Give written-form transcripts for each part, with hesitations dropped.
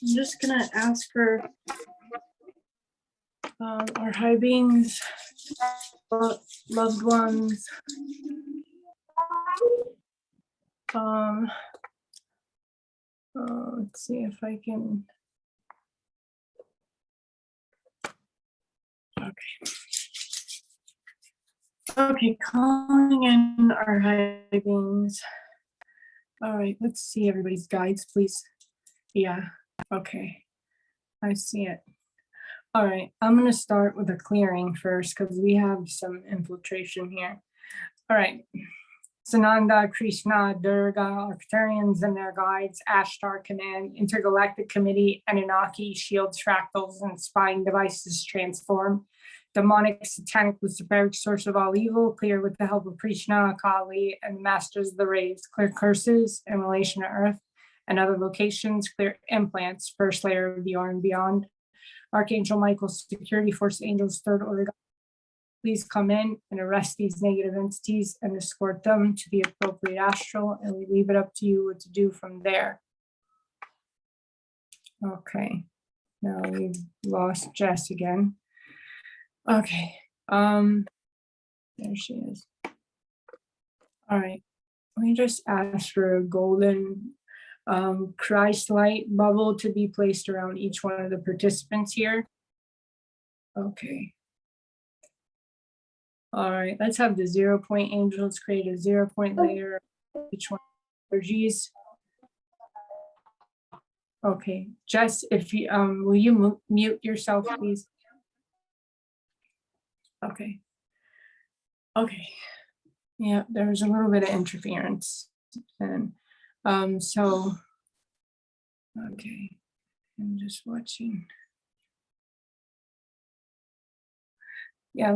I'm just gonna ask for our high beings, loved ones. Let's see if I can. Okay, calling in our high beings. All right, let's see everybody's guides, please. Yeah, okay, I see it. All right, I'm gonna start with a clearing first because we have some infiltration here. All right, Sananda, Krishna, Durga, Arcturians and their guides, Ashtar Command, Intergalactic Committee, Anunnaki, shields, fractals, and spying devices transform. Demonic, satanic, luciferic source of all evil, clear with the help of Krishna, Kali, and the masters of the rays, clear curses in relation to Earth and other locations, clear implants, first layer of the R and beyond. Archangel Michael, security force angels, third order, please come in and arrest these negative entities and escort them to the appropriate astral, and we leave it up to you what to do from there. Okay, now we've lost Jess again. Okay, there she is. All right, let me just ask for a golden Christ light bubble to be placed around each one of the participants here. Okay. All right, let's have the 0 point angels create a 0 point layer each one energies. Okay, Jess, if you will you mute yourself, please? Okay. Okay. Yeah, there's a little bit of interference. And so okay, I'm just watching. Yeah,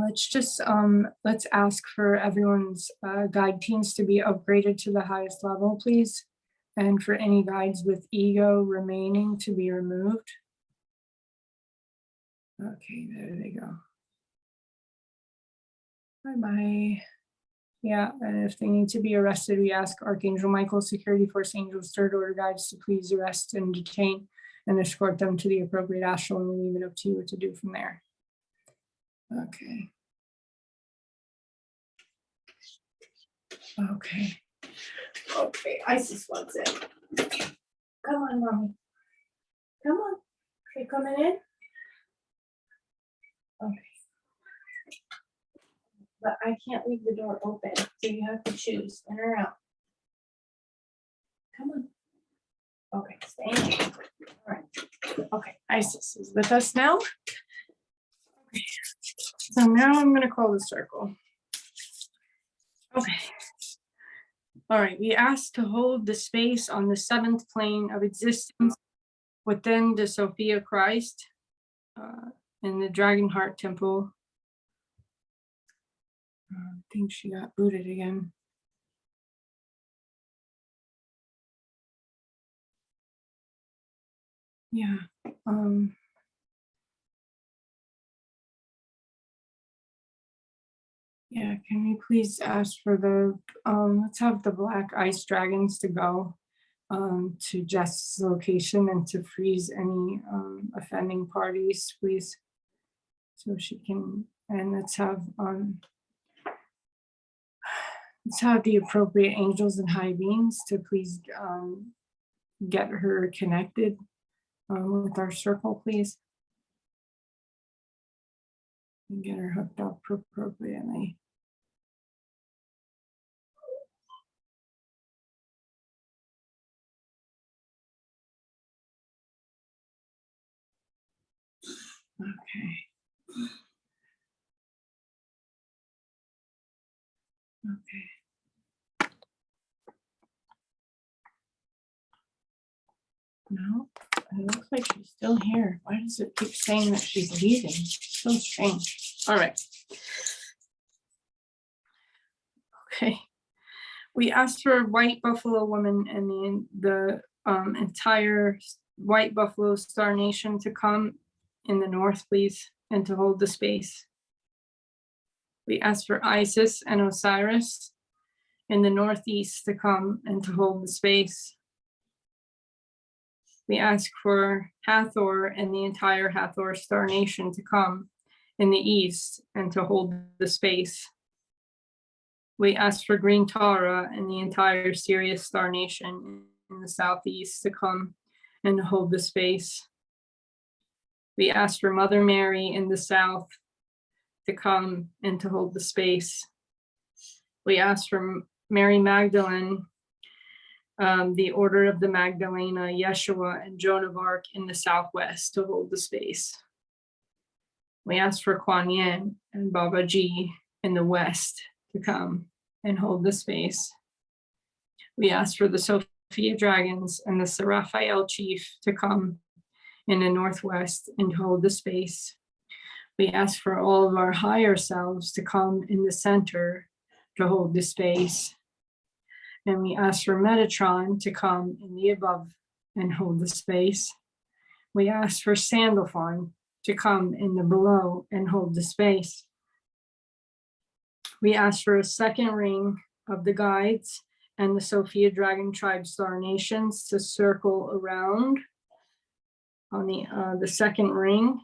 let's ask for everyone's guide teams to be upgraded to the highest level, please. And for any guides with ego remaining to be removed. Okay, there they go. Bye-bye. Yeah, and if they need to be arrested, we ask Archangel Michael, security force angels, third order guides to please arrest and detain and escort them to the appropriate astral, and we leave it up to you what to do from there. Okay. Okay. Okay, Isis wants it. Come on, mommy. Come on. Okay, coming in? Okay. But I can't leave the door open, so you have to choose in or out. Come on. Okay, stay in. All right. Okay, Isis is with us now. Okay. So now I'm going to call the circle. Okay. All right, we ask to hold the space on the 7th plane of existence within the Sophia Christ in the Dragon Heart Temple. I think she got booted again. Yeah. Yeah, can we please ask for the, let's have the black ice dragons to go to Jess's location and to freeze any offending parties, please. So she can, and let's have the appropriate angels and high beings to please get her connected with our circle, please. And get her hooked up appropriately. Okay. Okay. No, it looks like she's still here. Why does it keep saying that she's leaving? So strange. All right. Okay. We asked for a white buffalo woman and the entire white buffalo star nation to come in the north, please, and to hold the space. We asked for Isis and Osiris in the northeast to come and to hold the space. We ask for Hathor and the entire Hathor star nation to come in the east and to hold the space. We ask for Green Tara and the entire Sirius star nation in the southeast to come and hold the space. We ask for Mother Mary in the south to come and to hold the space. We ask for Mary Magdalene, the Order of the Magdalena, Yeshua, and Joan of Arc in the southwest to hold the space. We ask for Kuan Yin and Baba Ji in the west to come and hold the space. We ask for the Sophia Dragons and the Seraphael Chief to come in the northwest and hold the space. We ask for all of our higher selves to come in the center to hold the space. And we ask for Metatron to come in the above and hold the space. We ask for Sandalphon to come in the below and hold the space. We ask for a second ring of the guides and the Sophia Dragon Tribe Star Nations to circle around on the second ring,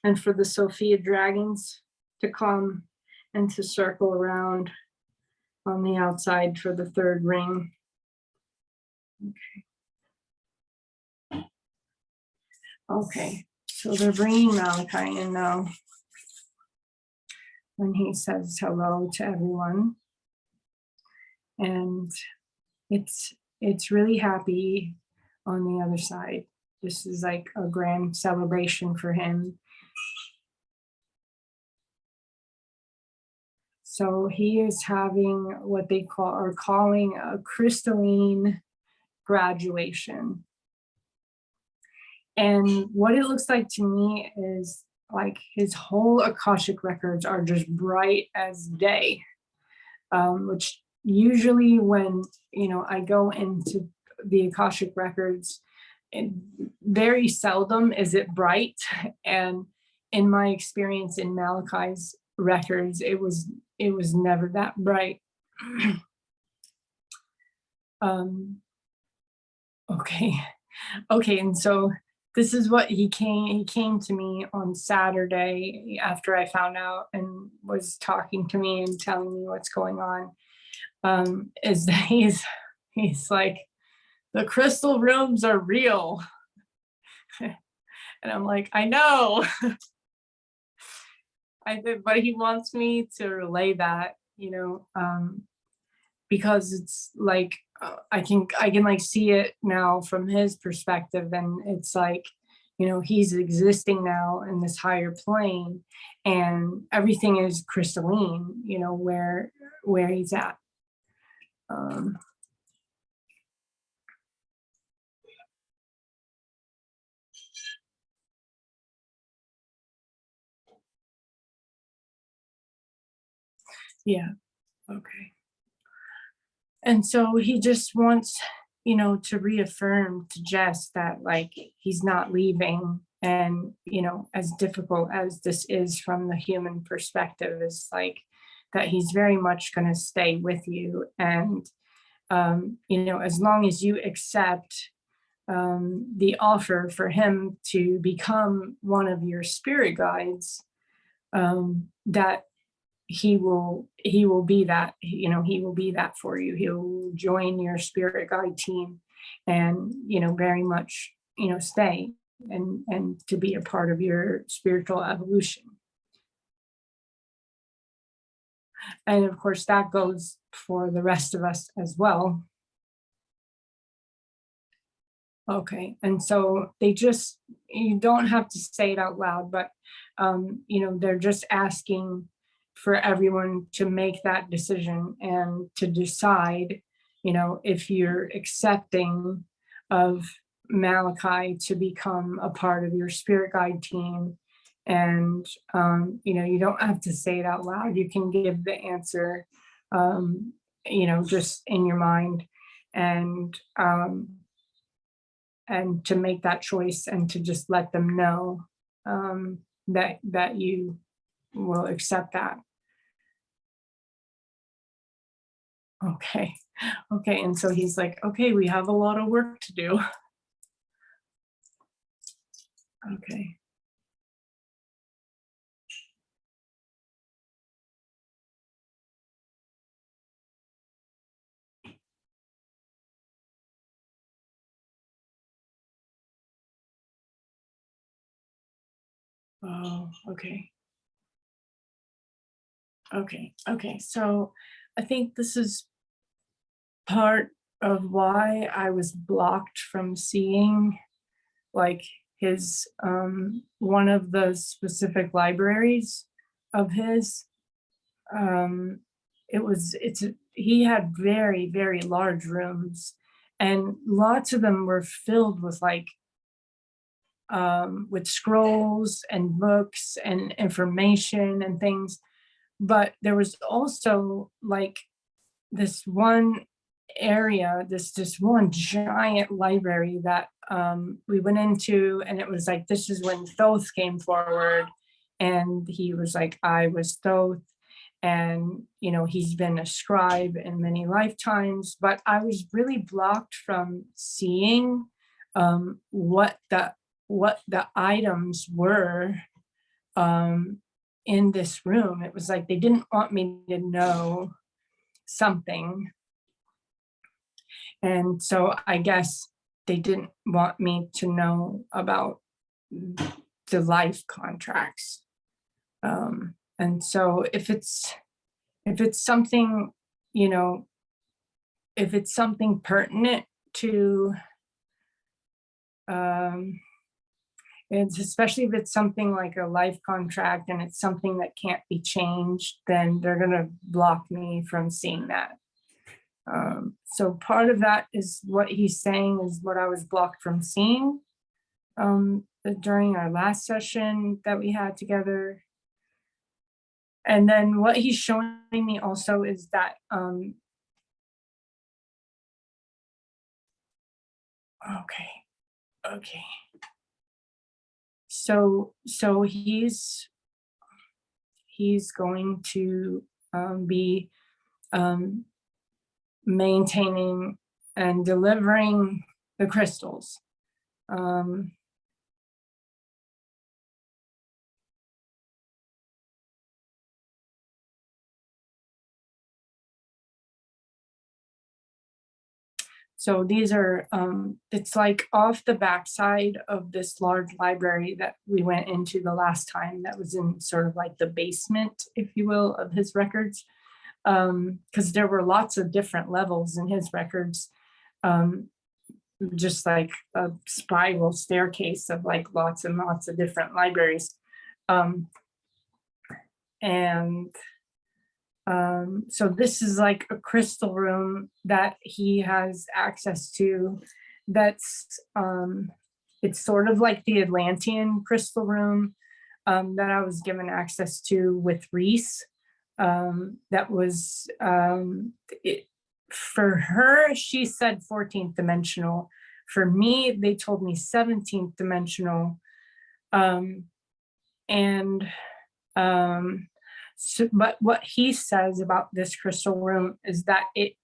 and for the Sophia Dragons to come and to circle around on the outside for the third ring. Okay, so they're bringing Malachi in now when he says hello to everyone. And it's really happy on the other side. This is like a grand celebration for him. So he is having what they are calling a crystalline graduation. And what it looks like to me is like his whole Akashic records are just bright as day, which usually when, I go into the Akashic records, very seldom is it bright. And in my experience in Malachi's records, it was never that bright. Okay, and so this is what he came to me on Saturday after I found out and was talking to me and telling me what's going on. Is that he's like, the crystal rooms are real. And I'm like, I know. But he wants me to relay that, because it's like I can like see it now from his perspective, and it's like, he's existing now in this higher plane, and everything is crystalline, where he's at. Yeah, okay. And so he just wants, to reaffirm to Jess that like he's not leaving, and as difficult as this is from the human perspective, is like that he's very much going to stay with you, and as long as you accept the offer for him to become one of your spirit guides, that he will be that, he will be that for you. He'll join your spirit guide team and, very much, stay and to be a part of your spiritual evolution. And of course, that goes for the rest of us as well. Okay, and so you don't have to say it out loud, but, they're just asking for everyone to make that decision and to decide, if you're accepting of Malachi to become a part of your spirit guide team. And, you don't have to say it out loud. You can give the answer, just in your mind, and to make that choice and to just let them know that you will accept that. Okay, and so he's like, okay, we have a lot of work to do. Okay. Oh, okay. Okay. Okay. So I think this is part of why I was blocked from seeing like his one of the specific libraries of his. um he had very, very large rooms, and lots of them were filled with scrolls and books and information and things. But there was also like this one area, this one giant library that we went into, and it was like this is when Thoth came forward, and he was like, I was Thoth, and he's been a scribe in many lifetimes. But I was really blocked from seeing what the items were um, in this room. It was like they didn't want me to know something. And so I guess they didn't want me to know about the life contracts. And so if it's something, you know, if it's something pertinent to, um, it's especially if it's something like a life contract and it's something that can't be changed, then they're gonna block me from seeing that. So part of that is what he's saying is what I was blocked from seeing during our last session that we had together. And then what he's showing me also is that, okay, okay. So he's going to be um, maintaining and delivering the crystals. Um, So these are, it's like off the backside of this large library that we went into the last time, that was in sort of like the basement, if you will, of his records. Because there were lots of different levels in his records, um, just like a spiral staircase of like lots and lots of different libraries. Um, and So this is like a crystal room that he has access to. That's it's sort of like the Atlantean crystal room that I was given access to with Reese. That was it, for her. She said 14th dimensional. For me, they told me 17th dimensional. Um, and So, but what he says about this crystal room is that it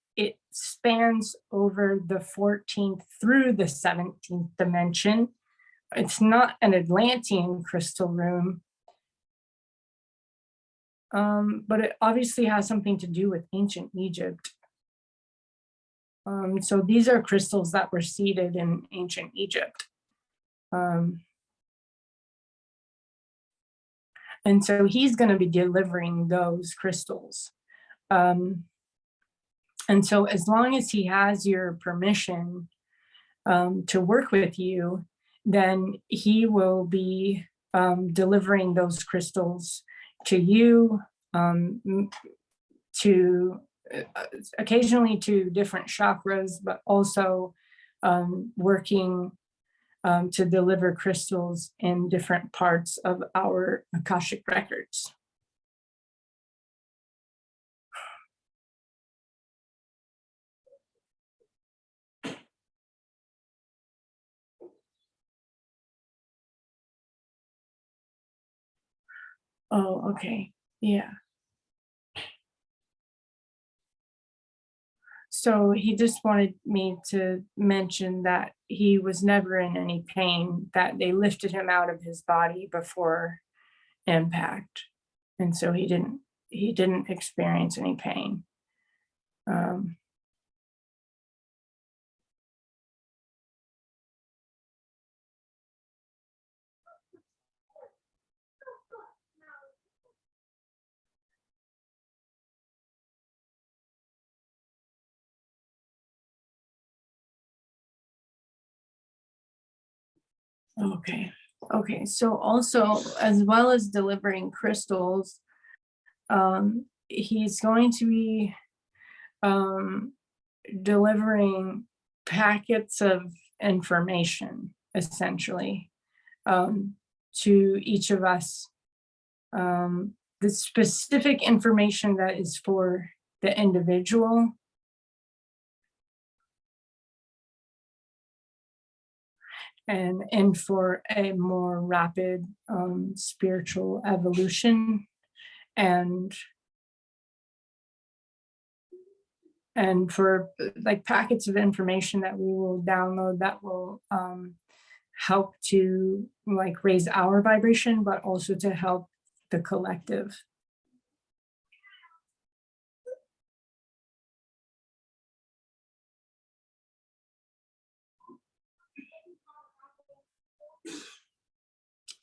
spans over the 14th through the 17th dimension. It's not an Atlantean crystal room, but it obviously has something to do with ancient Egypt. So these are crystals that were seeded in ancient Egypt. And so he's going to be delivering those crystals. And so as long as he has your permission to work with you, then he will be delivering those crystals to you, to occasionally to different chakras, but also working to deliver crystals in different parts of our Akashic records. Oh, okay. Yeah. So he just wanted me to mention that he was never in any pain, that they lifted him out of his body before impact. And so he didn't experience any pain. Um, okay. Okay. So also, as well as delivering crystals, he's going to be um, delivering packets of information, essentially, um, to each of us. The specific information that is for the individual and for a more rapid spiritual evolution, and for like packets of information that we will download that will help to like raise our vibration, but also to help the collective.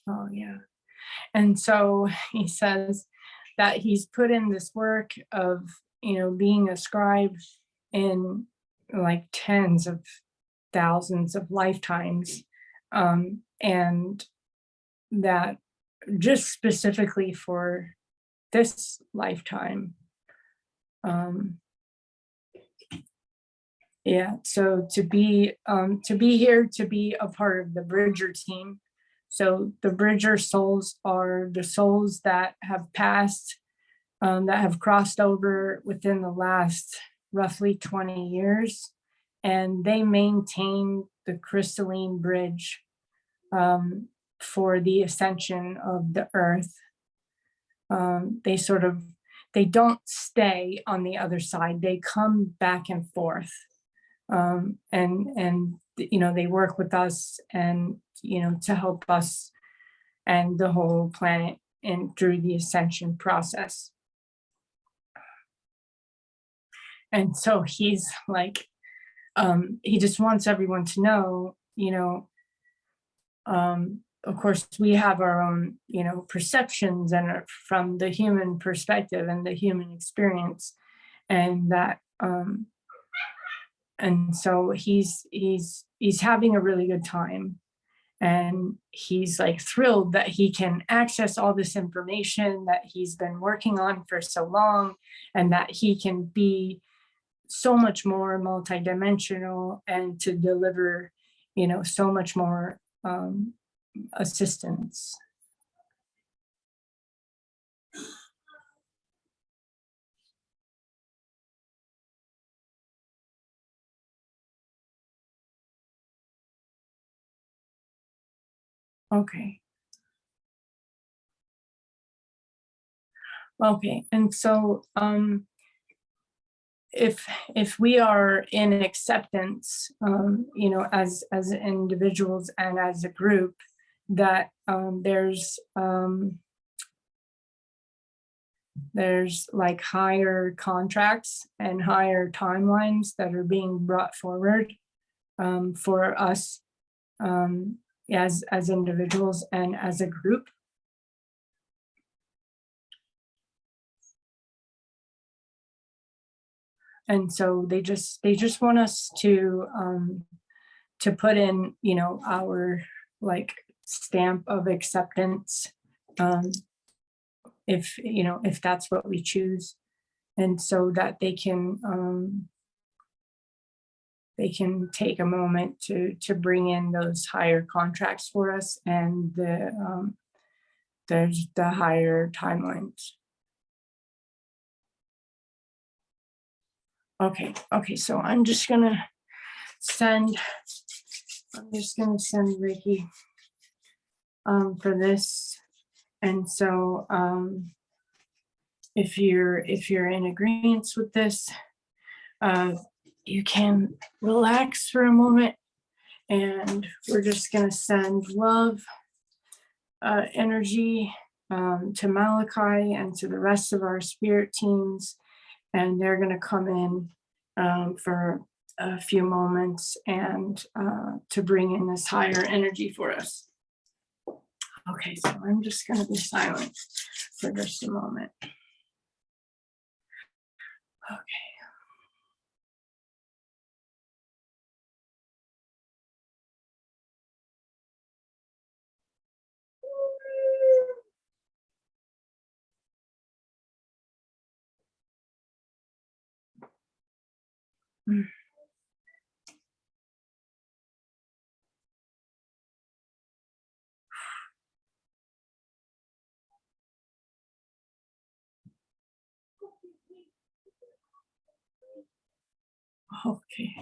Oh yeah. And so he says that he's put in this work of, being a scribe in like tens of thousands of lifetimes. And that just specifically for this lifetime. Yeah, so to be here, to be a part of the Bridger team. So the Bridger souls are the souls that have passed, that have crossed over within the last roughly 20 years, and they maintain the crystalline bridge for the ascension of the earth. They don't stay on the other side. They come back and forth, and they work with us, and to help us and the whole planet and through the ascension process. And so he's like, he just wants everyone to know, of course, we have our own, perceptions and from the human perspective and the human experience, and that, and so he's having a really good time, and he's like thrilled that he can access all this information that he's been working on for so long, and that he can be so much more multidimensional and to deliver, so much more assistance. Okay. Okay. And so if we are in acceptance, as individuals and as a group, that there's like higher contracts and higher timelines that are being brought forward for us as individuals and as a group. And so they just want us to put in, our like stamp of acceptance, if that's what we choose, and so that they can take a moment to bring in those higher contracts for us, and there's the higher timelines. Okay, so I'm just gonna send Ricky for this. And so if you're in agreement with this, you can relax for a moment, and we're just going to send love energy to Malachi and to the rest of our spirit teams, and they're going to come in for a few moments and to bring in this higher energy for us. Okay, so I'm just going to be silent for just a moment. Okay. Okay.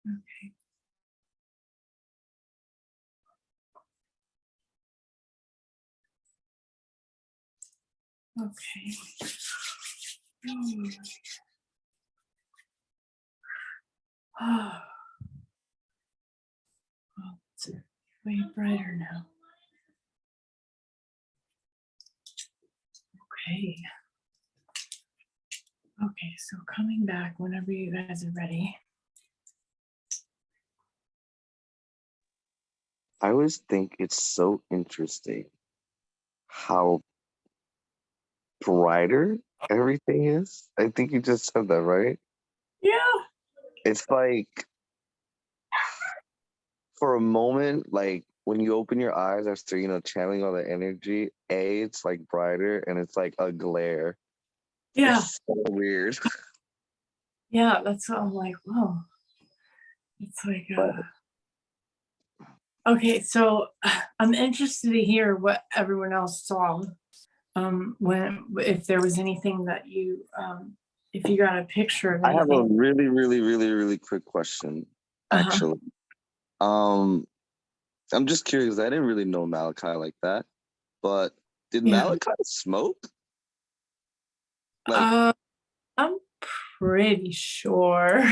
Okay. Okay. Oh, well, it's way brighter now. Okay. Okay, so coming back whenever you guys are ready. I always think it's so interesting how brighter everything is. I think you just said that, right? Yeah. It's like for a moment, like when you open your eyes after, channeling all the energy, it's like brighter and it's like a glare. Yeah. It's so weird. Yeah. That's what I'm like, whoa. It's like, But okay. So I'm interested to hear what everyone else saw. If there was anything that if you got a picture of I have a anything. really, really, really, really quick question, Uh-huh. actually. Um, I'm just curious. I didn't really know Malachi like that, but did Yeah. Malachi smoke? Like, Uh, I'm pretty sure.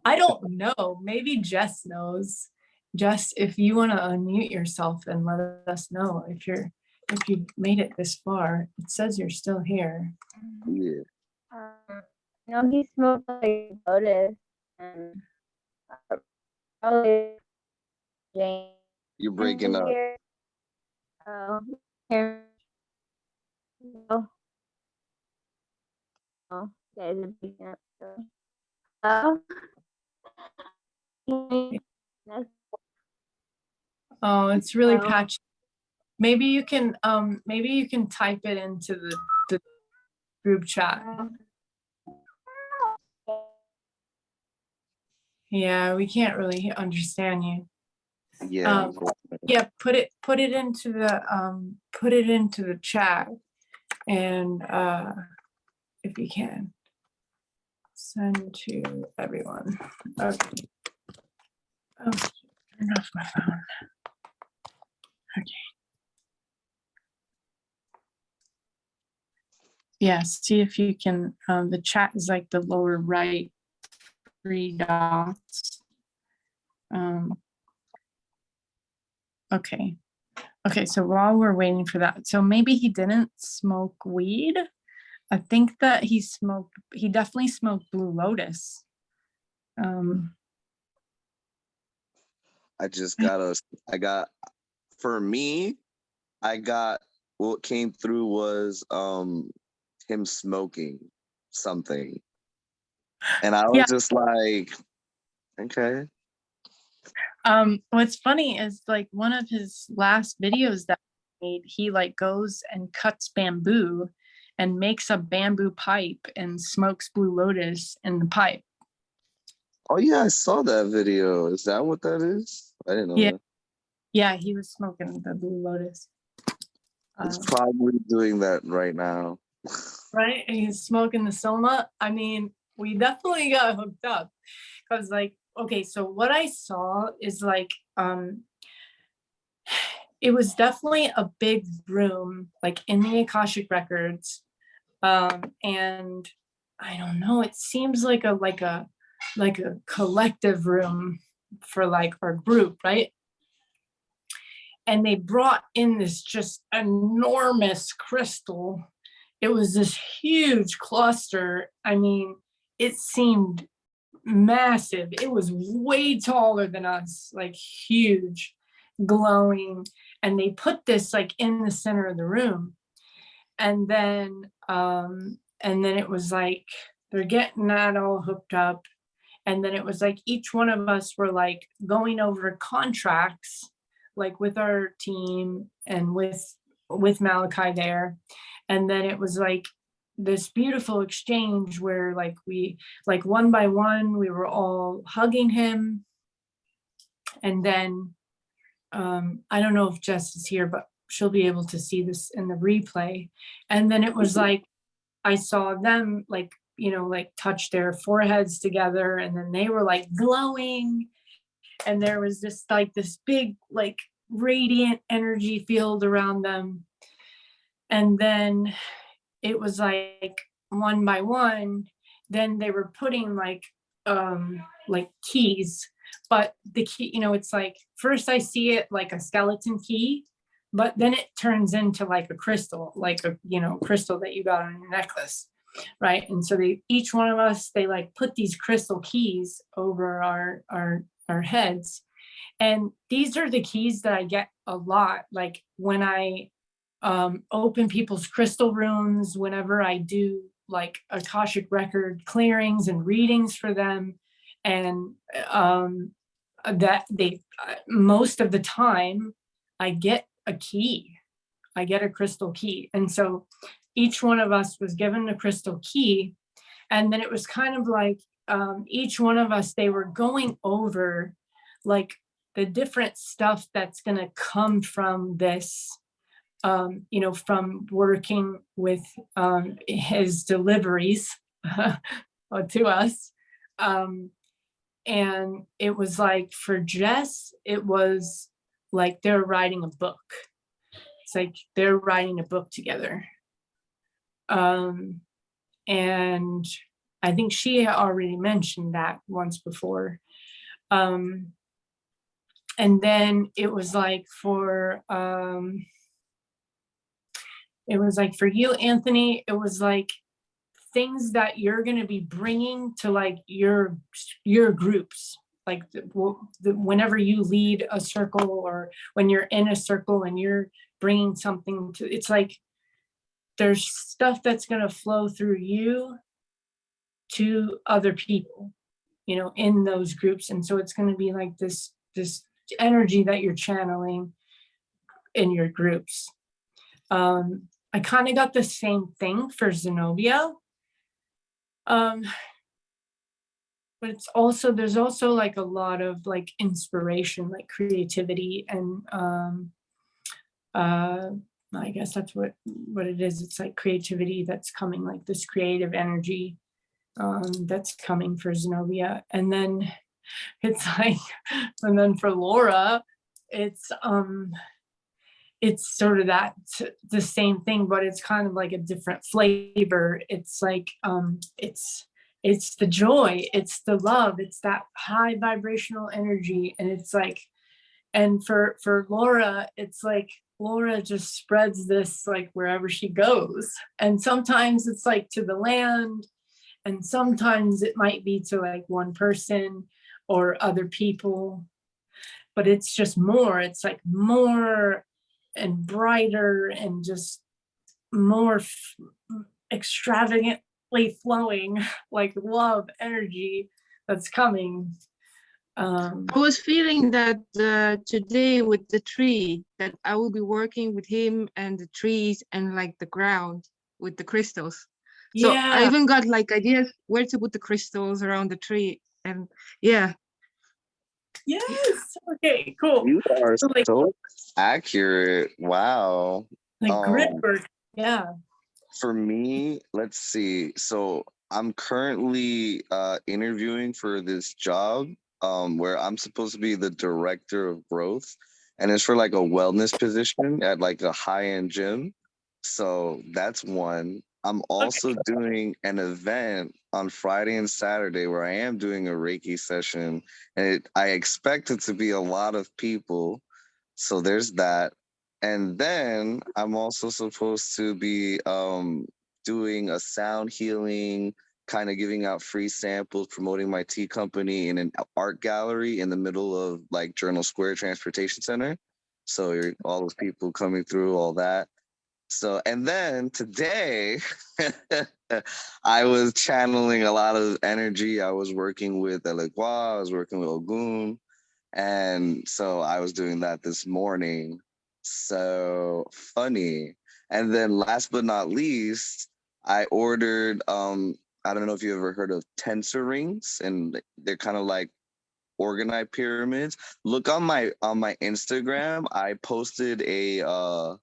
I don't know. Maybe Jess knows. Jess, if you want to unmute yourself and let us know if you made it this far. It says you're still here. yeah, No, he smoked like Lotus and probably Jane you're is breaking up. here. Oh, here. No. Oh, guys are breaking up. Oh. Oh, it's really Oh. patchy. Maybe you can type it into the group chat. Yeah, we can't really understand you. Yeah, Yeah, put it into the chat, and if you can send to everyone. Okay. Oh, turn off my phone. Okay. Yeah, see if you can. The chat is like the lower right 3 dots. Okay. Okay, so while we're waiting for that, so maybe he didn't smoke weed. I think that he definitely smoked Blue Lotus. For me, I got what came through was him smoking something. And I was Yeah. just like, okay. What's funny is like one of his last videos that he made, he like goes and cuts bamboo and makes a bamboo pipe and smokes Blue Lotus in the pipe. Oh yeah, I saw that video. Is that what that is? I didn't know that. Yeah, he was smoking the Blue Lotus. He's probably doing that right now. Right? And he's smoking the Soma. I mean, we definitely got hooked up because like, okay, so what I saw is like, it was definitely a big room, like in the Akashic records. And I don't know, it seems like a collective room for like our group, right? And they brought in this just enormous crystal. It was this huge cluster. I mean, it seemed massive. It was way taller than us, like huge, glowing. And they put this like in the center of the room. And then it was like they're getting that all hooked up. And then it was like each one of us were like going over contracts, like with our team and with Malachi there. And then it was like this beautiful exchange where like we like one by one we were all hugging him. And then I don't know if Jess is here, but she'll be able to see this in the replay. And then it was like I saw them like, like touch their foreheads together, and then they were like glowing, and there was this like this big like radiant energy field around them. And then it was like one by one, then they were putting like keys. But the key, it's like first I see it like a skeleton key, but then it turns into like a crystal, like a crystal that you got on your necklace, right? And so each one of us, they like put these crystal keys over our heads. And these are the keys that I get a lot, like when I open people's crystal rooms, whenever I do like Akashic record clearings and readings for them. And that they, most of the time, I get a key. I get a crystal key. And so each one of us was given a crystal key. And then it was kind of like each one of us, they were going over like the different stuff that's going to come from this, you know, from working with his deliveries to us. And it was like for Jess, it was like they're writing a book. It's like they're writing a book together. And I think she had already mentioned that once before. And then it was like for you, Anthony, it was like things that you're going to be bringing to like your groups, like whenever you lead a circle or when you're in a circle and you're bringing something to, it's like there's stuff that's going to flow through you to other people, you know, in those groups. And so it's going to be like this energy that you're channeling in your groups. I kind of got the same thing for Zenobia. But it's also, there's also like a lot of like inspiration, like creativity, and I guess that's what it is. It's like creativity that's coming, like this creative energy that's coming for Zenobia. And then it's like, and then for Laura, it's sort of that the same thing, but it's kind of like a different flavor. It's like it's the joy, it's the love, it's that high vibrational energy. And it's like, and for Laura, it's like Laura just spreads this like wherever she goes. And sometimes it's like to the land, and sometimes it might be to like one person or other people, but it's just more, it's like more and brighter and just more extravagantly flowing like love energy that's coming. I was feeling that today with the tree, that I will be working with him and the trees and like the ground with the crystals. So Yeah. I even got like ideas where to put the crystals around the tree. And yeah. Yes. Okay, cool. You are So, like, so accurate. Wow. like grit work. Yeah. For me, let's see. So I'm currently interviewing for this job where I'm supposed to be the director of growth, and it's for like a wellness position at like a high-end gym. So that's one. I'm also doing an event on Friday and Saturday where I am doing a Reiki session, and I expect it to be a lot of people. So there's that. And then I'm also supposed to be doing a sound healing, kind of giving out free samples, promoting my tea company in an art gallery in the middle of like Journal Square Transportation Center. So you're all those people coming through, all that. So, and then today, I was channeling a lot of energy. I was working with Elegua, I was working with Ogun. And so I was doing that this morning. So funny. And then last but not least, I ordered, I don't know if you ever heard of tensor rings, and they're kind of like organized pyramids. Look on my Instagram. I posted a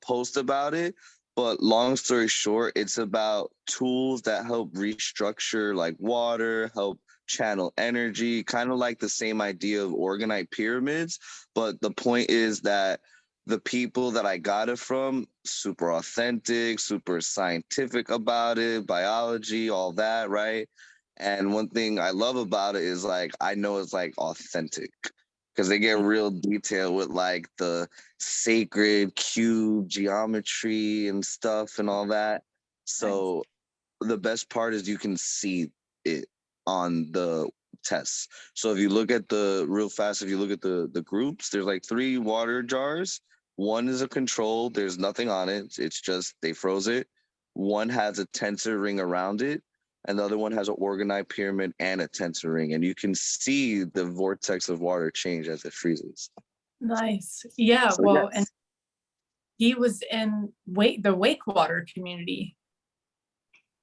post about it, but long story short, it's about tools that help restructure like water, help channel energy, kind of like the same idea of organite pyramids. But the point is that the people that I got it from, super authentic, super scientific about it, biology, all that, right? And one thing I love about it is like I know it's like authentic because they get real detailed with like the sacred cube geometry and stuff and all that. So the best part is you can see it. on the tests. So if you look at the real fast, if you look at the groups, there's like 3 water jars. One is a control. There's nothing on it. It's just they froze it. One has a tensor ring around it, and the other one has an organite pyramid and a tensor ring. And you can see the vortex of water change as it freezes. Nice. Yeah. So, Well, yes. and he was in the Wakewater community.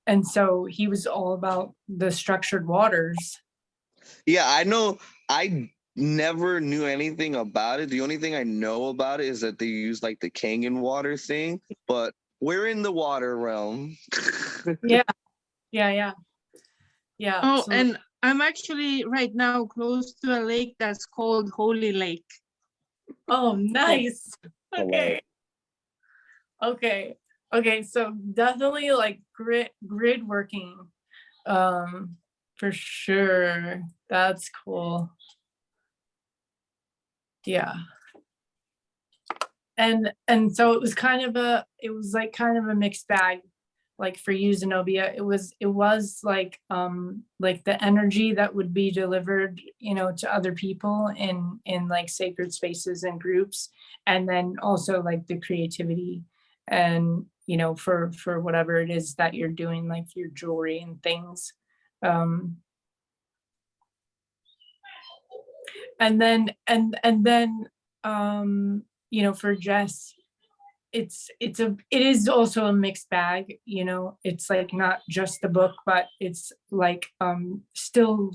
And so he was all about the structured waters. Yeah, I know. I never knew anything about it. The only thing I know about it is that they use like the Kangen water thing, but we're in the water realm. Yeah. Yeah. Oh, So, and I'm actually right now close to a lake that's called Holy Lake. oh, nice. Oh, wow. Okay. So definitely like grid working, for sure. That's cool. Yeah. And so it was kind of a mixed bag, like for you, Zenobia. It was like the energy that would be delivered, to other people in like sacred spaces and groups, and then also like the creativity and for whatever it is that you're doing, like your jewelry and things. And then for Jess, it is also a mixed bag. It's like not just the book, but it's like still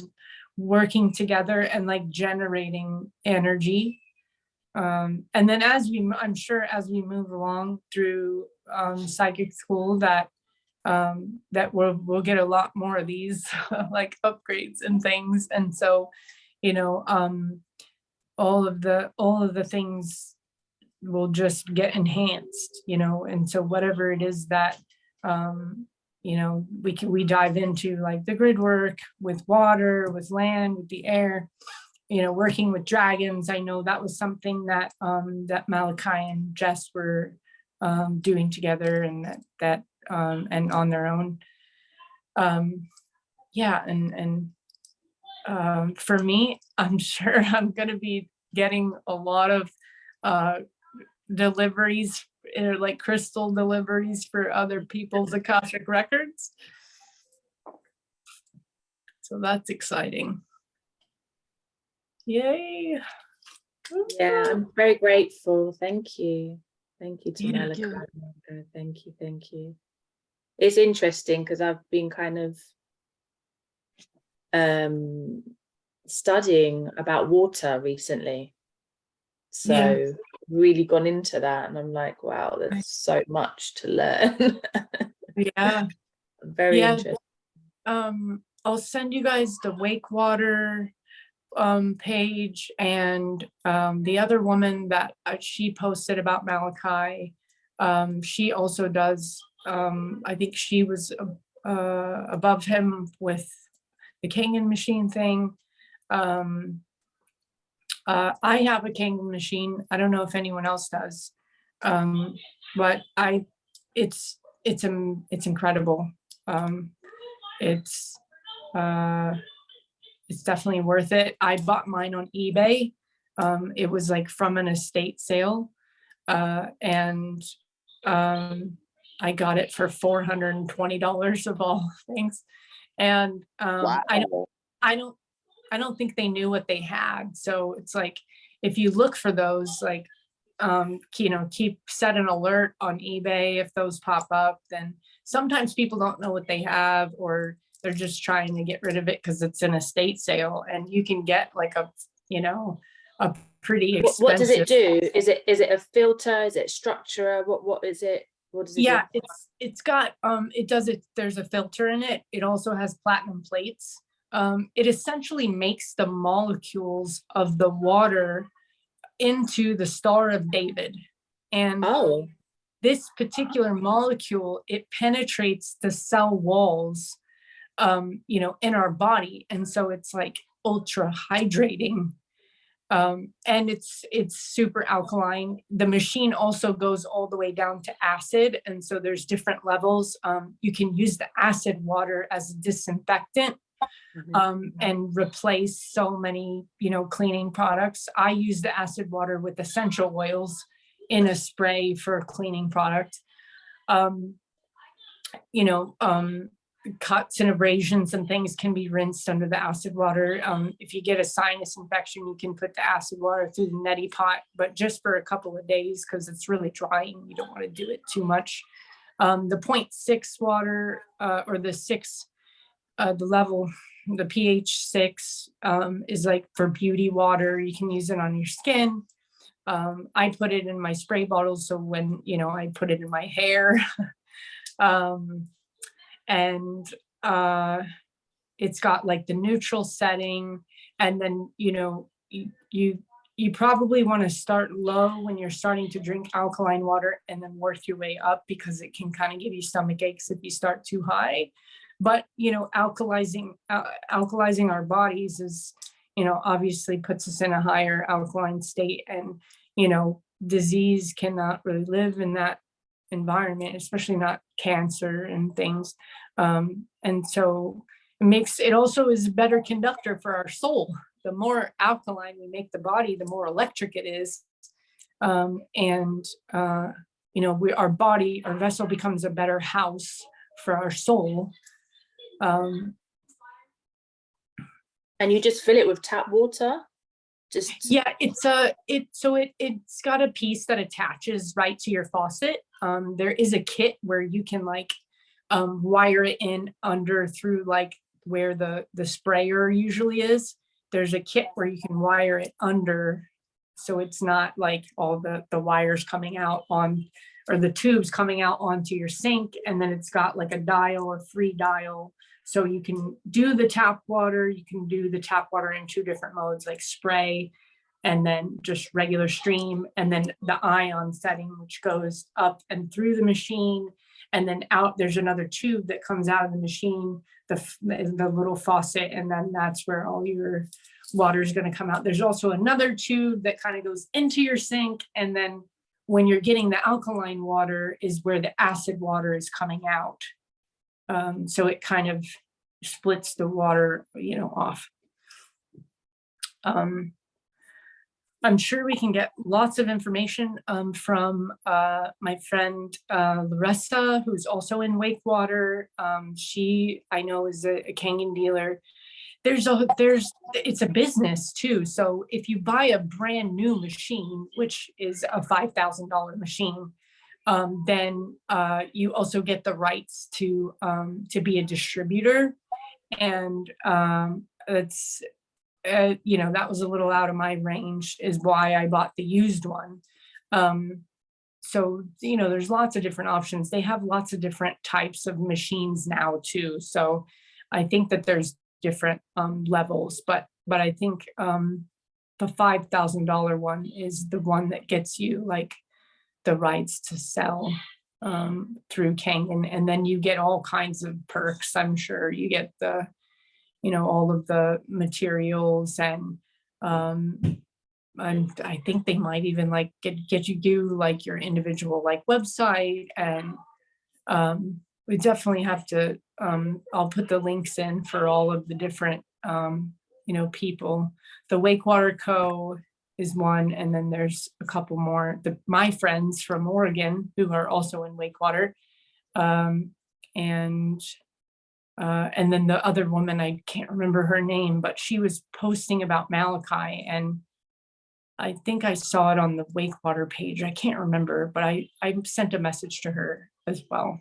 working together and like generating energy. And then I'm sure as we move along through psychic school, that we'll get a lot more of these like upgrades and things. And so all of the things will just get enhanced, and so whatever it is that we dive into, like the grid work with water, with land, with the air, working with dragons. I know that was something that that Malachi and Jess were doing together, and that and on their own. Yeah, and for me, I'm sure I'm going to be getting a lot of deliveries, like crystal deliveries for other people's Akashic records. So that's exciting. Yay. Yeah, I'm very grateful. Thank you. Thank you to Thank Malachi. you. Thank you. It's interesting because I've been kind of studying about water recently. So really gone into that, and I'm like, wow, there's so much to learn. Yeah. Very interesting. I'll send you guys the Wakewater page, and the other woman that she posted about Malachi. She also does, I think she was above him with the Kangen machine thing. I have a Kangen machine. I don't know if anyone else does, but it's incredible. It's definitely worth it. I bought mine on eBay. It was like from an estate sale, and I got it for $420 of all things. And Wow. I don't think they knew what they had. So it's like, if you look for those, like, set an alert on eBay if those pop up. Then sometimes people don't know what they have, or they're just trying to get rid of it because it's an estate sale, and you can get like a pretty expensive. What does it do? Is it a filter? Is it structure? What is it? What does it Yeah, do? it's got there's a filter in it. It also has platinum plates. It essentially makes the molecules of the water into the Star of David. And this particular molecule, it penetrates the cell walls, in our body. And so it's like ultra hydrating. And it's super alkaline. The machine also goes all the way down to acid. And so there's different levels. You can use the acid water as a disinfectant, and replace so many, cleaning products. I use the acid water with essential oils in a spray for a cleaning product. Cuts and abrasions and things can be rinsed under the acid water. If you get a sinus infection, you can put the acid water through the neti pot, but just for a couple of days because it's really drying. You don't want to do it too much. The 0.6 water or the 6, the level, the pH 6 is like for beauty water. You can use it on your skin. I put it in my spray bottles. So when, I put it in my hair. And it's got like the neutral setting, and then you probably want to start low when you're starting to drink alkaline water and then work your way up, because it can kind of give you stomach aches if you start too high. But alkalizing our bodies is, obviously puts us in a higher alkaline state, and disease cannot really live in that environment, especially not cancer and things. And so it also is a better conductor for our soul. The more alkaline we make the body, the more electric it is. Our vessel becomes a better house for our soul. And you just fill it with tap water? Yeah, it's got a piece that attaches right to your faucet. There is a kit where you can wire it in under through like where the sprayer usually is. There's a kit where you can wire it under, so it's not like all the wires coming out on, or the tubes coming out onto your sink. And then it's got like a dial, a 3 dial. So you can do the tap water. You can do the tap water in 2 different modes, like spray and then just regular stream, and then the ion setting, which goes up and through the machine and then out. There's another tube that comes out of the machine, the little faucet, and then that's where all your water is going to come out. There's also another tube that kind of goes into your sink, and then when you're getting the alkaline water is where the acid water is coming out. So it kind of splits the water, off. I'm sure we can get lots of information from my friend Larissa, who's also in Wakewater. She, I know, is a Kangen dealer. It's a business too. So if you buy a brand new machine, which is a $5,000 machine, then you also get the rights to be a distributor. And it's that was a little out of my range, is why I bought the used one. So there's lots of different options. They have lots of different types of machines now too. So I think that there's different levels, but I think the $5,000 one is the one that gets you like the rights to sell through Kangen, and then you get all kinds of perks. I'm sure you get the all of the materials, and I think they might even like get you do like your individual like website, and we definitely have to I'll put the links in for all of the different people. The Wakewater Co. is one, and then there's a couple more. My friends from Oregon who are also in Wakewater, and then the other woman, I can't remember her name, but she was posting about Malachi, and I think I saw it on the Wakewater page. I can't remember, but I sent a message to her as well.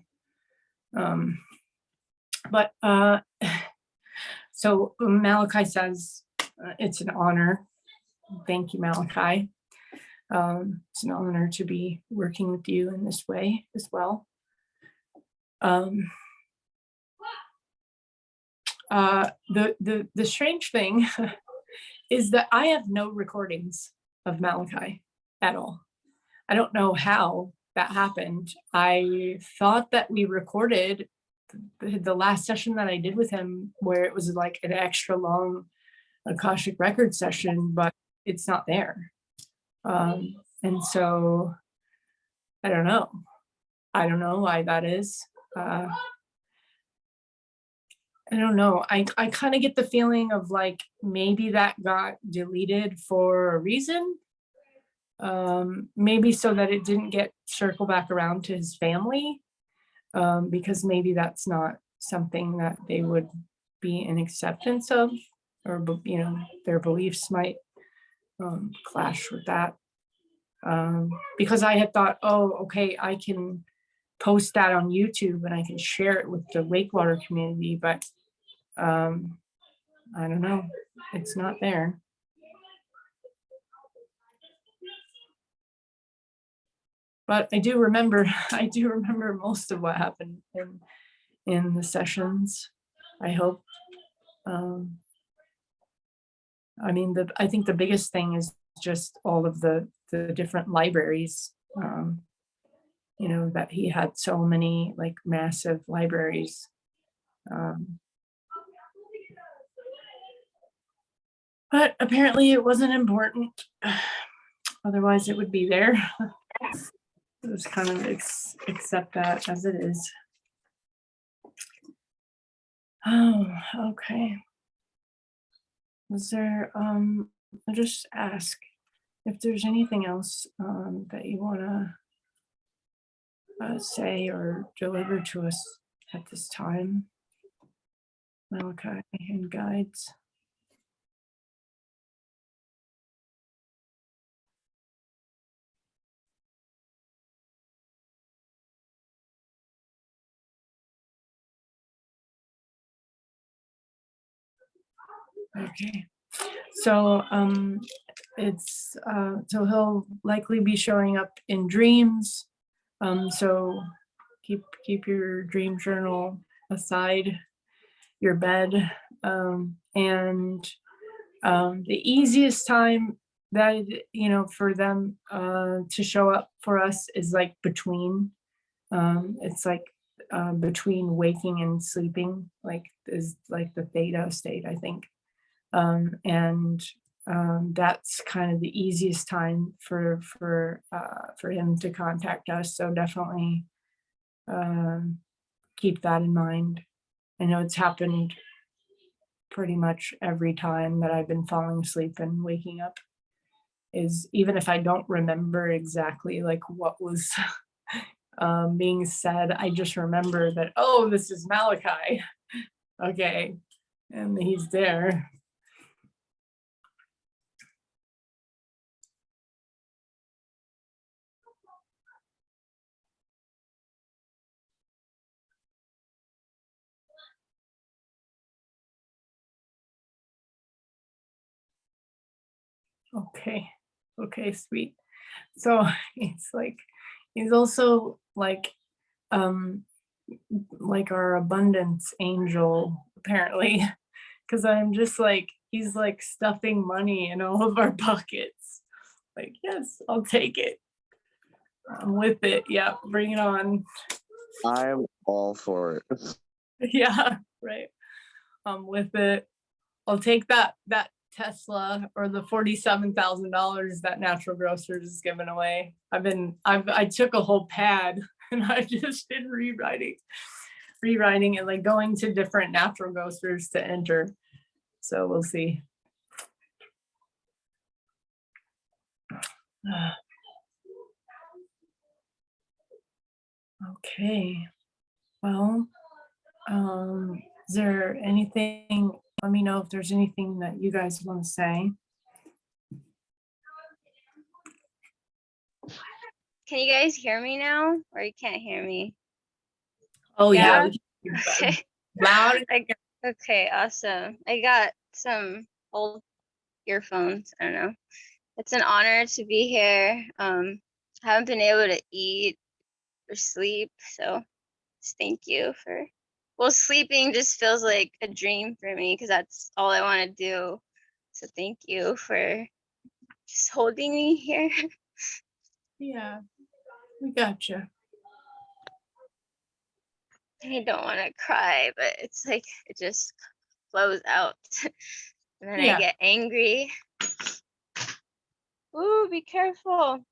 So Malachi says, it's an honor. Thank you, Malachi. It's an honor to be working with you in this way as well. The strange thing is that I have no recordings of Malachi at all. I don't know how that happened. I thought that we recorded the last session that I did with him, where it was like an extra long Akashic record session, but it's not there. And so I don't know why that is. I don't know. I kind of get the feeling of like maybe that got deleted for a reason. Maybe so that it didn't get circle back around to his family. Because maybe that's not something that they would be in acceptance of, or you know, their beliefs might clash with that. Because I had thought, oh, okay, I can post that on YouTube and I can share it with the Wakewater community, but I don't know, it's not there. But I do remember, I do remember most of what happened in the sessions, I hope. I mean, I think the biggest thing is just all of the different libraries, you know, that he had so many like massive libraries. But apparently it wasn't important. Otherwise it would be there. Just kind of accept that as it is. Oh, okay. Was there, I'll just ask if there's anything else that you want to say or deliver to us at this time, Malachi and guides. Okay, so so he'll likely be showing up in dreams. So keep your dream journal aside your bed. And the easiest time that, you know, for them to show up for us is like between, it's like between waking and sleeping, like is like the theta state, I think. And that's kind of the easiest time for him to contact us. So definitely keep that in mind. I know it's happened pretty much every time that I've been falling asleep and waking up, is even if I don't remember exactly like what was being said, I just remember that, oh, this is Malachi. Okay, and he's there. Okay, okay, sweet. So it's like, he's also like our abundance angel, apparently, because I'm just like, he's like stuffing money in all of our pockets. Like, yes, I'll take it. I'm with it. Yeah, bring it on. I'm all for it. Yeah, right. I'm with it. I'll take that Tesla or the $47,000 that Natural Grocers is giving away. I took a whole pad and I just been rewriting and like going to different Natural Grocers to enter. So we'll see. Okay. Well, is there anything, let me know if there's anything that you guys want to say. Can you guys hear me now, or you can't hear me? Oh yeah. Okay. Loud. Okay, awesome. I got some old earphones. I don't know. It's an honor to be here. I haven't been able to eat or sleep, so just thank you for. Well, sleeping just feels like a dream for me because that's all I want to do. So thank you for just holding me here. Yeah, we got you. I don't want to cry, but it's like it just flows out. And then I get angry. Ooh, be careful.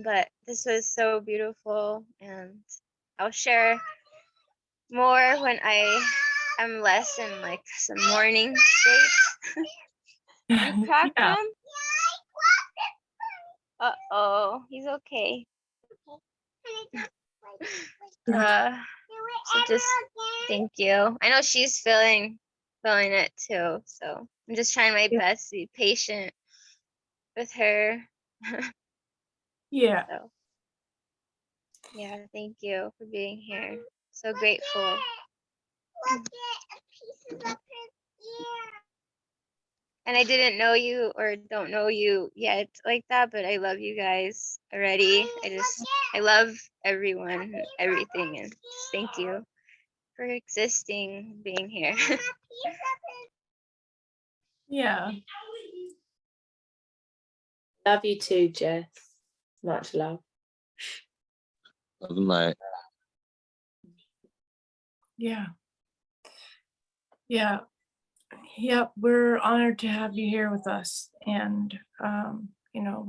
But this was so beautiful, and I'll share more when I I'm less in like some morning state. You cracked Yeah. him? Uh-oh, he's okay. So just thank you. I know she's feeling it too. So I'm just trying my Yeah. best to be patient with her. Yeah. So yeah, thank you for being here. So grateful. And I didn't know you or don't know you yet like that, but I love you guys already. I love everyone, and everything, and just thank you for existing, being here. Yeah. Love you too, Jess. Much love. Love and light. Yeah. Yeah. Yep. We're honored to have you here with us. And you know,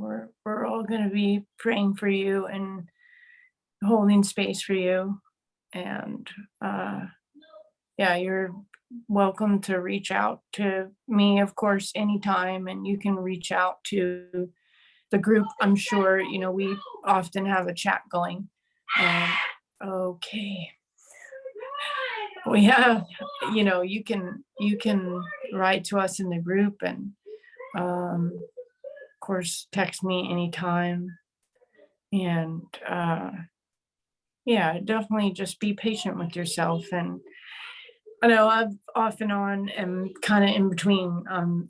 we're all gonna be praying for you and holding space for you. And yeah, you're welcome to reach out to me, of course, anytime, and you can reach out to the group. I'm sure, you know, we often have a chat going. Okay. We have, you know, you can write to us in the group, and of course text me anytime. And yeah, definitely just be patient with yourself. And I know I've off and on am kind of in between. I'm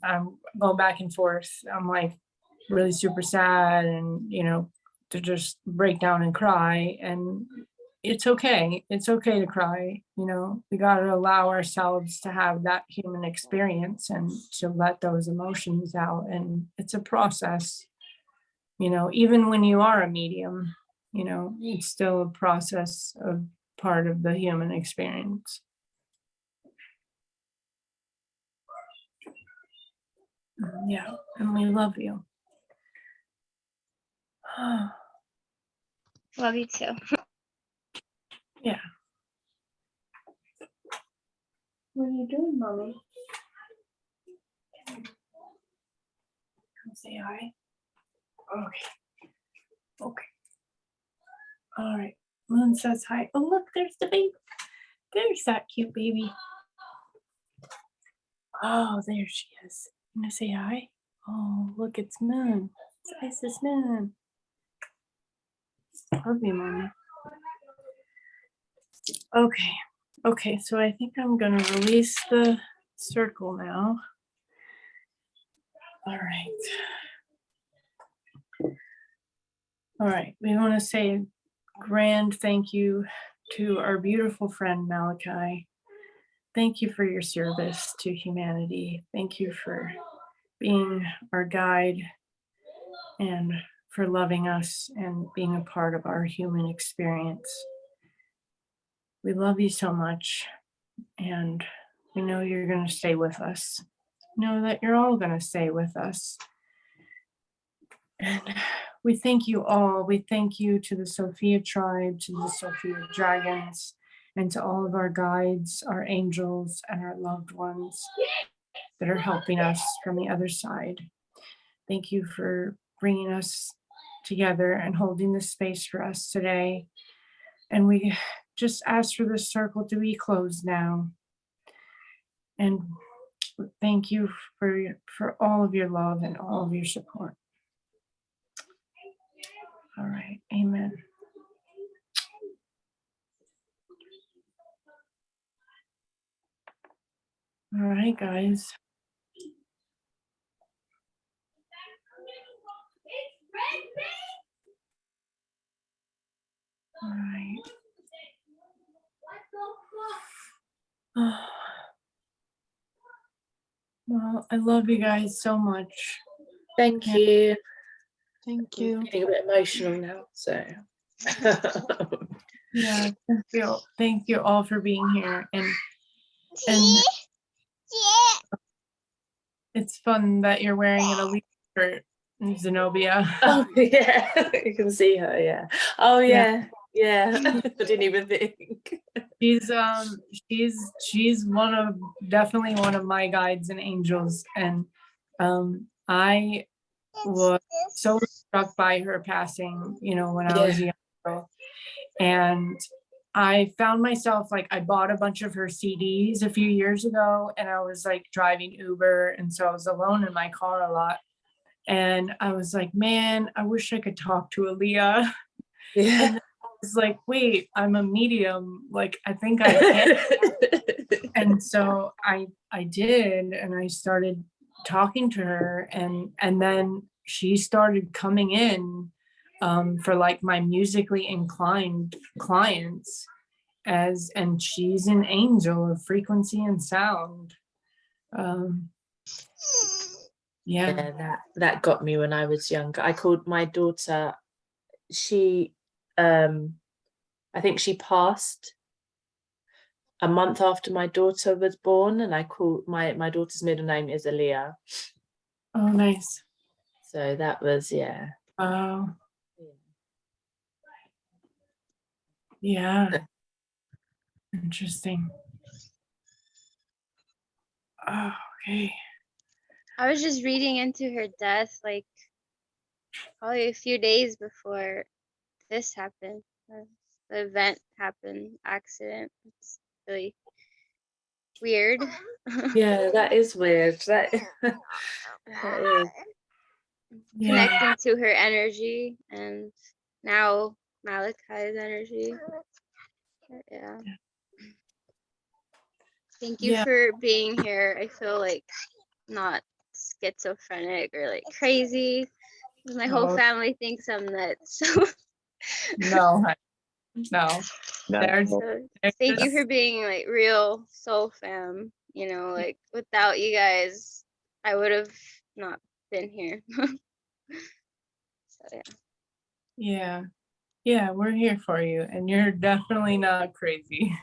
going back and forth. I'm like really super sad, and you know, to just break down and cry. And it's okay. It's okay to cry. You know, we got to allow ourselves to have that human experience and to let those emotions out. And it's a process. You know, even when you are a medium, you know, it's still a process of part of the human experience. Yeah, and we love you. Love you too. Yeah. What are you doing, mommy? Come say hi. Okay. Okay. All right. Moon says hi. Oh, look, there's the baby. There's that cute baby. Oh, there she is. You gonna say hi? Oh, look, it's Moon. It's Isis Moon. Love you, mommy. Okay. Okay, so I think I'm gonna release the circle now. All right. All right, we want to say a grand thank you to our beautiful friend Malachi. Thank you for your service to humanity. Thank you for being our guide and for loving us and being a part of our human experience. We love you so much, and we know you're going to stay with us. Know that you're all going to stay with us. And we thank you all. We thank you to the Sophia tribe, to the Sophia dragons, and to all of our guides, our angels, and our loved ones that are helping us from the other side. Thank you for bringing us together and holding this space for us today. And we just ask for this circle to be closed now. And thank you for all of your love and all of your support. All right, amen. All right, guys. All right. Well, I love you guys so much. Thank Yeah. you. Thank I'm you. getting a bit emotional now, so. Yeah, thank you all for being here. And it's fun that you're wearing an elite shirt, Zenobia. Oh yeah, you can see her. Yeah. Oh yeah. Yeah, I didn't even think. She's definitely one of my guides and angels, and I was so struck by her passing, you know, when I was a young girl. And I found myself like, I bought a bunch of her CDs a few years ago, and I was like driving Uber, and so I was alone in my car a lot. And I was like, man, I wish I could talk to Aaliyah. Yeah. And I was like, wait, I'm a medium. Like, I think I can. And so I did, and I started talking to her, and then she started coming in for like my musically inclined clients, and she's an angel of frequency and sound. Yeah. Yeah, that got me when I was younger. I called my daughter, she I think she passed a month after my daughter was born, and I called my daughter's middle name is Aaliyah. Oh, nice. So that was, yeah. Oh, yeah. Interesting. Oh, okay. I was just reading into her death, like probably a few days before this happened. The event happened, accident. It's really weird. Yeah, that is weird. That is. Yeah. Connecting to her energy, and now Malachi's energy. Yeah. Thank you Yeah. for being here. I feel like not schizophrenic or like crazy. My whole Oh. family thinks I'm nuts. No, no. There's, So thank you for being like real soul fam. You know, like without you guys, I would have not been here. So yeah. yeah. Yeah, we're here for you, and you're definitely not crazy.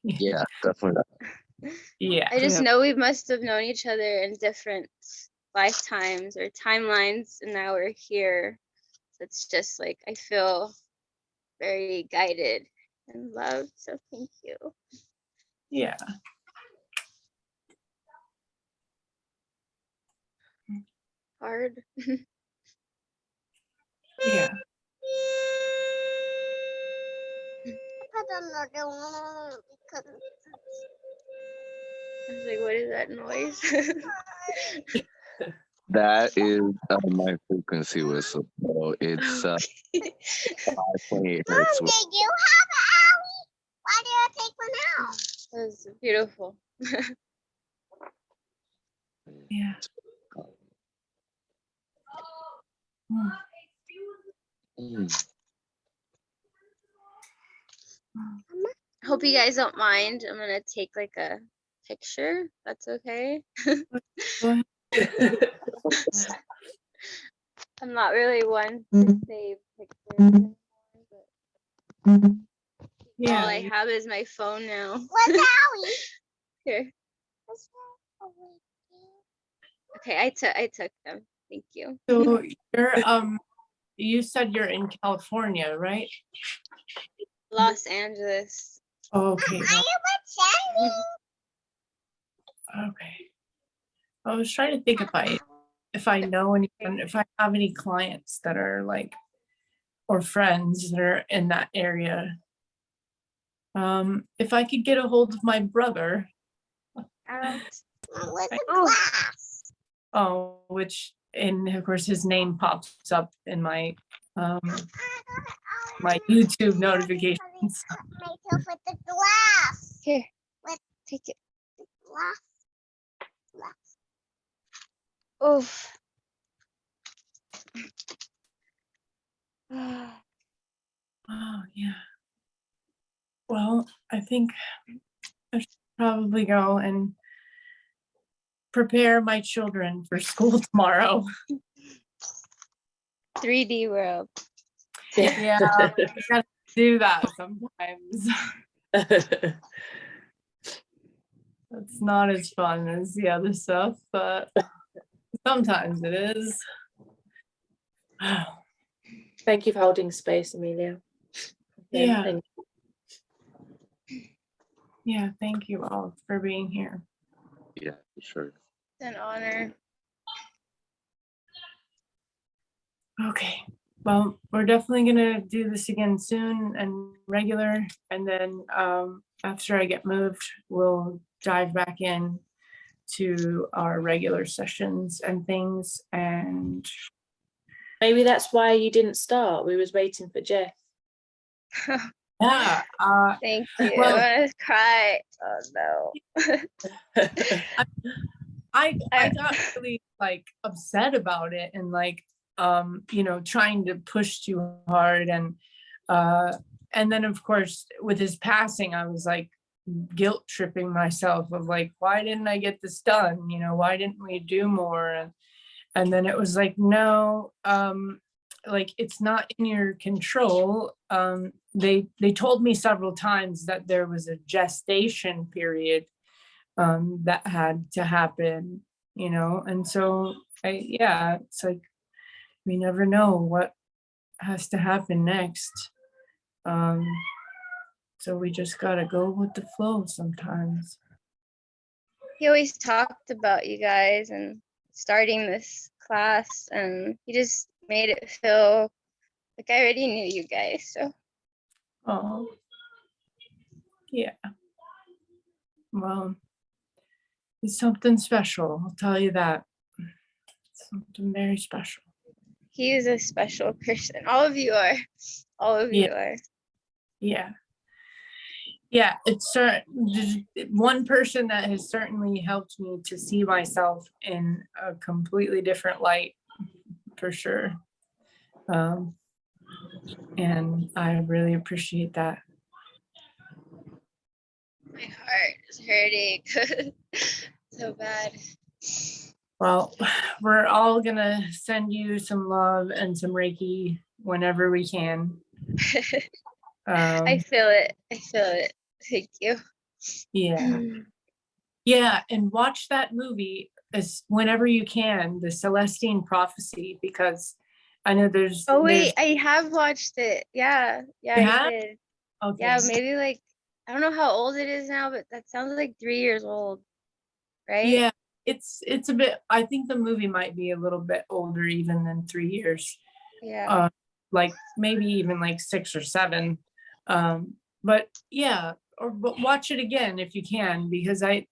Yeah, definitely not. Yeah. I just know we must have known each other in different lifetimes or timelines, and now we're here. So it's just like I feel very guided and loved. So thank you. Yeah. Hard. Yeah. I was like, what is that noise? That is my frequency whistle. So it's 5.8 hertz. Did you have an owie? Why did I take one out? That was beautiful. Yeah. Mm. Mm. I hope you guys don't mind. I'm gonna take like a picture. That's okay. Go ahead. I'm not really one to save pictures anymore, but Yeah. all I have is my phone now. What's owie? Here. What's owie? Okay, I took them. Thank you. So you're you said you're in California, right? Los Angeles. Okay. Are you pretending? Okay. I was trying to think if I know anyone, if I have any clients that are like, or friends that are in that area. If I could get a hold of my brother, What's the Oh. glass? which, and of course his name pops up in my my YouTube notifications. Myself with the glass. Here. What? Take it. Glass. Glass. Oof. Oh yeah. Well, I think I should probably go and prepare my children for school tomorrow. 3D world. Yeah, I gotta do that sometimes. It's not as fun as the other stuff, but sometimes it is. Thank you for holding space, Amelia. Yeah. Thank Yeah, thank you all for being here. Yeah, for sure. It's an honor. Okay, well, we're definitely gonna do this again soon and regular, and then after I get moved, we'll dive back in to our regular sessions and things. And Maybe that's why you didn't start. We was waiting for Jeff. yeah, Thank you. Well- I want to cry. Oh no. I got really like upset about it and like you know, trying to push too hard, and then of course with his passing I was like guilt tripping myself of like, why didn't I get this done, you know, why didn't we do more? And then it was like, no, like it's not in your control. They told me several times that there was a gestation period that had to happen, you know, and so yeah, it's like we never know what has to happen next. So we just gotta go with the flow sometimes. He always talked about you guys and starting this class, and he just made it feel like I already knew you guys. So Oh, yeah. Well, it's something special, I'll tell you that. Something very special. he is a special person. All of you are. All of you are. Yeah. Yeah, it's one person that has certainly helped me to see myself in a completely different light, for sure. And I really appreciate that. My heart is hurting so bad. Well, we're all gonna send you some love and some Reiki whenever we can. I feel it. I feel it. Thank you. Yeah. Yeah, and watch that movie as whenever you can, the Celestine Prophecy, because I know there's. Oh wait, I have watched it. Yeah, yeah, You I have? did. Okay. Yeah, maybe like I don't know how old it is now, but that sounds like 3 years old, right? Yeah, it's a bit. I think the movie might be a little bit older even than 3 years. Yeah. Like maybe even like 6 or 7. But yeah, but watch it again if you can, because I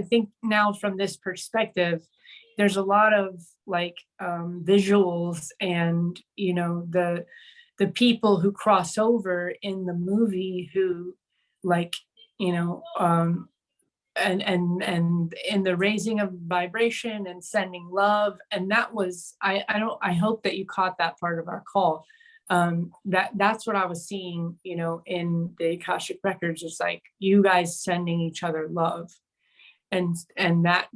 think now from this perspective, there's a lot of like visuals and you know the people who cross over in the movie who like you know and in the raising of vibration and sending love, and that was I hope that you caught that part of our call. That's what I was seeing, you know, in the Akashic records, is like you guys sending each other love, and that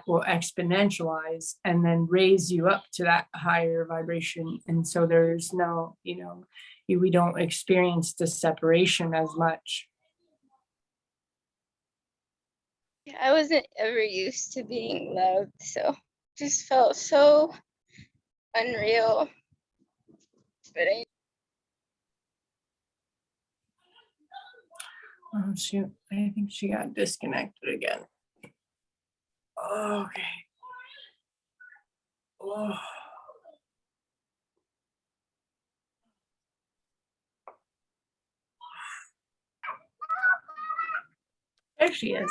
will exponentialize and then raise you up to that higher vibration, and so there's no, you know, we don't experience the separation as much. Yeah, I wasn't ever used to being loved, so just felt so unreal. But Oh shoot, I think she got disconnected again. Okay. Oh. There she is.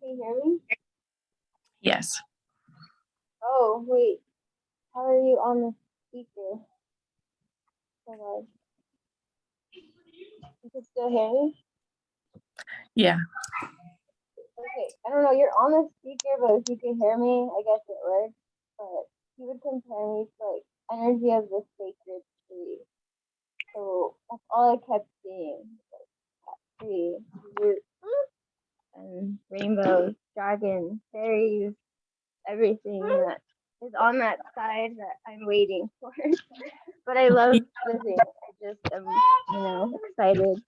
can you hear me? Yes. Oh wait, how are you on the speaker? Hold on. You can still hear me? Yeah. Okay, I don't know, you're on the speaker, but if you can hear me, I guess it works. But he would compare me to like energy of the sacred tree. So that's all I kept seeing. Like, that tree. And rainbows, dragons, fairies, everything that is on that side that I'm waiting for. But I love living. I just am, you know, excited.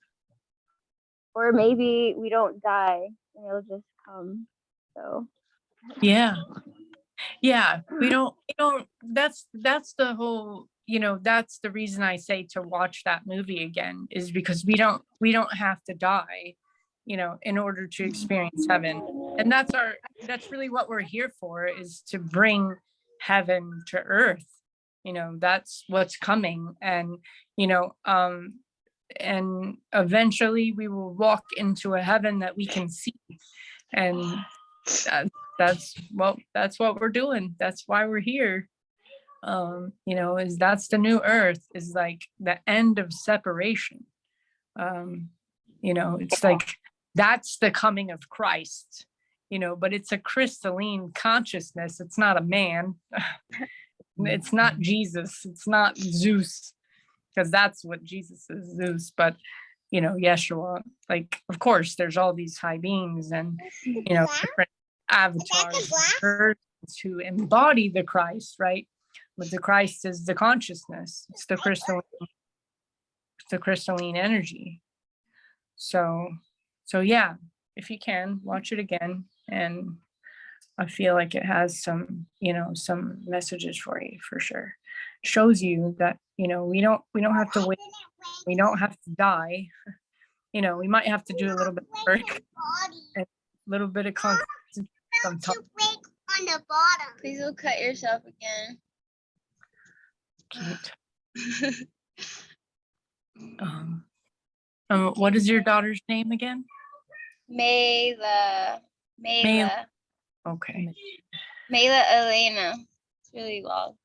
Or maybe we don't die and it'll just come. So Yeah. Yeah. We don't, that's the whole, you know, that's the reason I say to watch that movie again, is because we don't have to die, you know, in order to experience heaven. And that's really what we're here for, is to bring heaven to earth. You know, that's what's coming. And, you know, and eventually we will walk into a heaven that we can see. And that's what we're doing. That's why we're here. You know, is that's the new earth, is like the end of separation. You know, it's like that's the coming of Christ, you know, but it's a crystalline consciousness. It's not a man. It's not Jesus. It's not Zeus, because that's what Jesus is, Zeus. But, you know, Yeshua, like, of course, there's all these high beings and, you know, different avatars who embody the Christ, right? But the Christ is the consciousness. It's the crystalline energy. So yeah, if you can, watch it again. And I feel like it has some, you know, some messages for you for sure. Shows you that, you know, we don't have to wait. We don't have to die. You know, we might have to do a little bit of work, and a little bit of concentration sometimes. On the bottom. Please don't cut yourself again. Cute. What is your daughter's name again? Mayla. Okay. Mayla Elena. It's really long.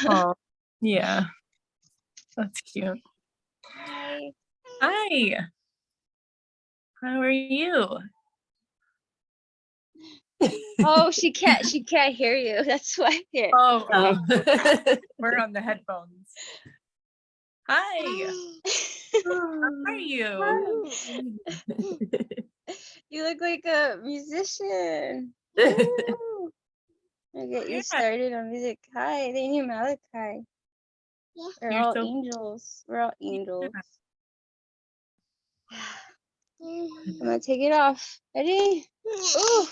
Oh, yeah. That's cute. Hi. Hi. How are you? Oh, she can't hear you. That's why. Here. Oh, we're on the headphones. Hi. How are you? You look like a musician. Woo. I'll get you started on music. Hi, they need Malachi. Yeah. They're You're all so- angels. We're all angels. Mm. I'm gonna take it off. Ready? Ooh.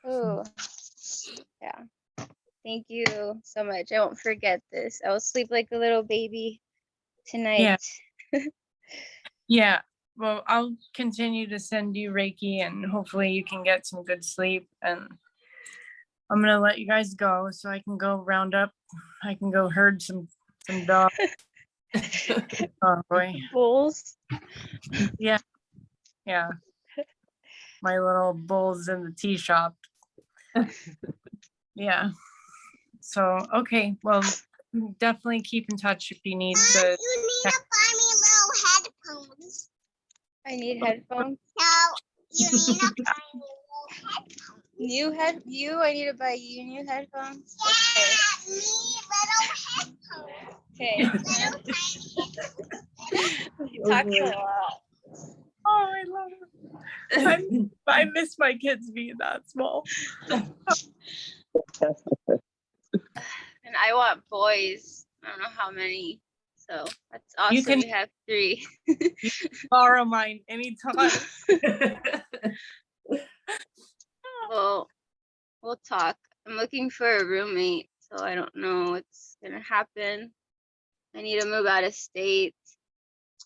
Ooh. Yeah. Thank you so much. I won't forget this. I will sleep like a little baby tonight. Yeah. Well, I'll continue to send you Reiki, and hopefully you can get some good sleep. And I'm gonna let you guys go so I can go round up. I can go herd some dogs. Oh boy. Bulls. Yeah. My little bulls in the tea shop. Yeah. So, okay. Well, definitely keep in touch if you need to. You need to buy me little headphones. I need headphones. No, you need to buy me little headphones. I need to buy you new headphones. Yeah, me little headphones. Okay. Little tiny headphones. You talk a lot. Oh, I love it. I miss my kids being that small. And I want boys. I don't know how many. So that's awesome. You can- You have 3. Borrow mine anytime. Well, we'll talk. I'm looking for a roommate, so I don't know what's gonna happen. I need to move out of state.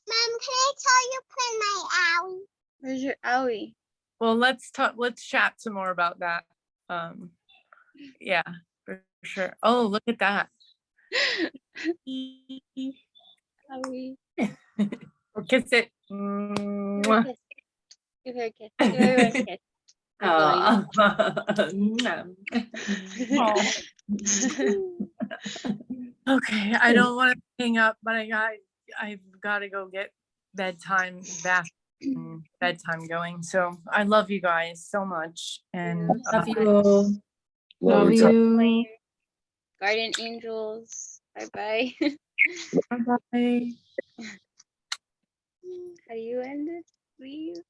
Mom, can I tell you put my owl? Where's your owie? Well, let's chat some more about that. Yeah, for sure. Oh, look at that. Owie. Or kiss it. Give her Mwah. a kiss. Give her a kiss. Give everyone a kiss. Aw. Oh. Okay, I don't want to hang up, but I've got to go get bedtime going. So I love you guys so much, and Love you all. Love you. you. Guardian angels. Bye bye. bye. How do you end it? Please.